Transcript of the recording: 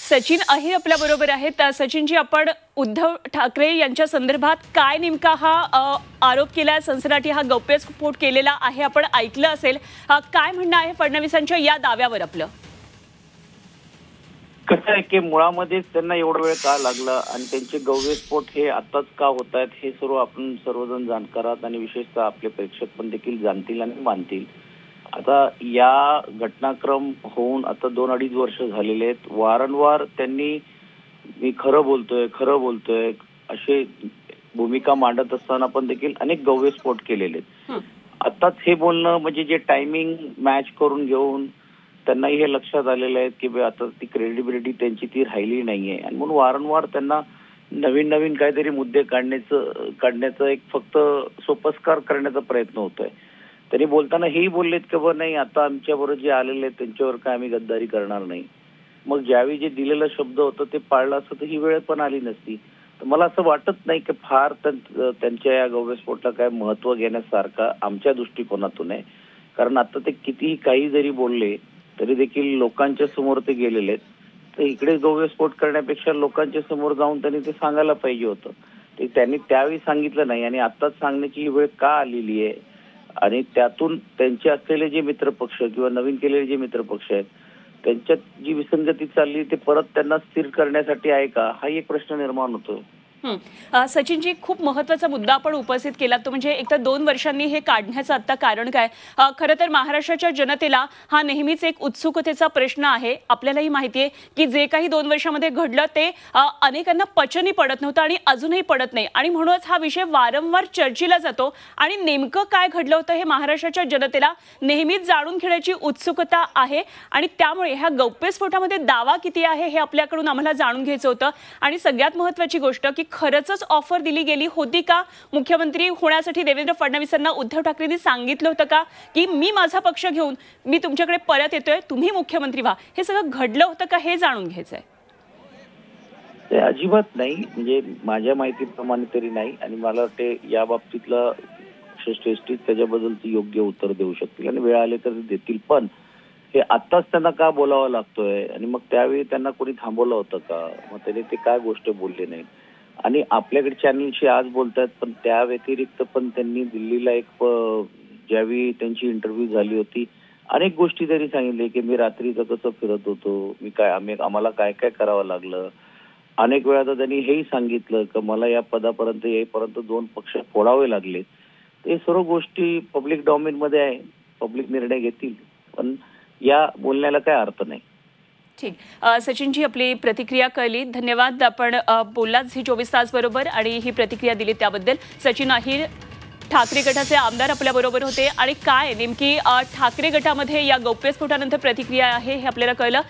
सचिन अहिर आपल्या बरोबर आहेत। सचिनजी, आपण उद्धव ठाकरे यांच्या संदर्भात काय नेमका हा आरोप केला, सनसनाटी हा गौप्यस्फोट केलेला आहे, आपण ऐकलं असेल, काय म्हणणं आहे फडणवीसांच्या या दाव्यावर आपलं? कसं आहे की मुळामध्ये त्यांना एवढा वेळ का लागला आणि त्यांचे गौप्यस्फोट हे आताच का होत आहेत हे आपण सर्वजण जाणकार आहात आणि विशेषतः आपले प्रेक्षक पण देखील जाणतील आणि मानतील। आता या घटनाक्रम होऊन आता 2-2.5 वर्ष झालेले आहेत। वारंवार त्यांनी मी खरं बोलतोय असे भूमिका मांडत असताना पण देखील अनेक गौप्यस्फोट केलेले आहेत। आताच हे बोलणं म्हणजे जे टायमिंग मॅच करून घेऊन त्यांनाही हे लक्षात आलेलं आहे की आता ती क्रेडिबिलिटी त्यांची ती राहिली नाहीये आणि म्हणून वारंवार त्यांना नवीन काहीतरी मुद्दे काढण्याचा एक फक्त सोपस्कार करण्याचा प्रयत्न होतोय। त्यांनी बोलताना हेही बोललेत की नाही आता आमच्याबरोबर जे आलेले आहेत त्यांच्यावर काय आम्ही गद्दारी करणार नाही। मग ज्यावेळी जे दिलेलं शब्द होतं ते पाळलं असतं तर ही वेळ पण आली नसती। तर मला असं वाटत नाही की फार त्यांच्या या गौप्यस्फोटाला काय महत्व घेण्यासारखा आमच्या दृष्टिकोनातून आहे। कारण आता ते कितीही काही जरी बोलले तरी देखील लोकांच्या समोर ते गेलेले आहेत। तर इकडे गौप्यस्फोट करण्यापेक्षा लोकांच्या समोर जाऊन त्यांनी ते सांगायला पाहिजे होतं। ते त्यांनी त्यावेळी सांगितलं नाही आणि आताच सांगण्याची ही वेळ का आलेली आहे आणि त्यातून त्यांचे असलेले जे मित्रपक्ष किंवा नवीन केलेले जे मित्रपक्ष आहेत त्यांच्यात जी विसंगती चालली ते परत त्यांना स्थिर करण्यासाठी आहे का, हा एक प्रश्न निर्माण होतो। सचिनजी, खूप महत्त्वाचा मुद्दा आपण उपस्थित केला तो म्हणजे एकतर 2 वर्षांनी हे काढण्याचं आता कारण काय? खरं तर महाराष्ट्राच्या जनतेला हा नेहमीच एक उत्सुकतेचा प्रश्न आहे। आपल्यालाही माहिती आहे की जे काही 2 वर्षांमध्ये घडलं ते अनेकांना पचनी पडत नव्हतं आणि अजूनही पडत नाही आणि म्हणूनच हा विषय वारंवार चर्चेला जातो आणि नेमकं काय घडलं होतं हे महाराष्ट्राच्या जनतेला नेहमीच जाणून घेण्याची उत्सुकता आहे आणि त्यामुळे ह्या गौप्यस्फोटामध्ये दावा किती आहे हे आपल्याकडून आम्हाला जाणून घ्यायचं होतं। आणि सगळ्यात महत्त्वाची गोष्ट की खरंच ऑफर दिली गेली होती का? मुख्यमंत्री होण्यासाठी देवेंद्र फडणवीसांना उद्धव ठाकरेंनी सांगितलं होतं का की मी माझा पक्ष घेऊन मी तुमच्याकडे परत येतोय, तुम्ही मुख्यमंत्री व्हा? हे सगळं घडलं होतं का हे जाणून घ्यायचंय। ते अजिबात नाही, म्हणजे माझ्या माहितीप्रमाणे तरी नाही आणि मला वाटते या बाबतीतला श्रेष्ठीत त्याच्याबद्दलचं योग्य उत्तर देऊ शकतील आणि वेळ आले तर देतील। पण हे आत्ताच त्यांना का बोलावं लागतोय आणि मग त्यावेळी त्यांना कोणी थांबवलं होतं का? मग त्याने ते काय गोष्ट बोलले नाही आणि आपल्याकडे चॅनलशी आज बोलतायत पण त्या व्यतिरिक्त पण त्यांनी दिल्लीला एक ज्यावेळी त्यांची इंटरव्ह्यू झाली होती अनेक गोष्टी त्यांनी सांगितले की मी रात्रीचं कसं फिरत होतो, आम्हाला काय काय करावं लागलं। अनेक वेळा तर त्यांनी हेही सांगितलं की मला या पदापर्यंत येईपर्यंत 2 पक्ष फोडावे लागले। ते सर्व गोष्टी पब्लिक डॉमेन मध्ये आहे, पब्लिक निर्णय घेतील, पण या बोलण्याला काय अर्थ नाही। ठीक, सचिनजी आपली प्रतिक्रिया कळली, धन्यवाद। आपण बोललात झी 24 तास बरोबर आणि ही प्रतिक्रिया दिली त्याबद्दल। सचिन अहिर ठाकरे गटाचे आमदार आपल्या बरोबर होते आणि काय नेमकी ठाकरे गटामध्ये या गौप्यस्फोटानंतर प्रतिक्रिया आहे हे आपल्याला कळलं।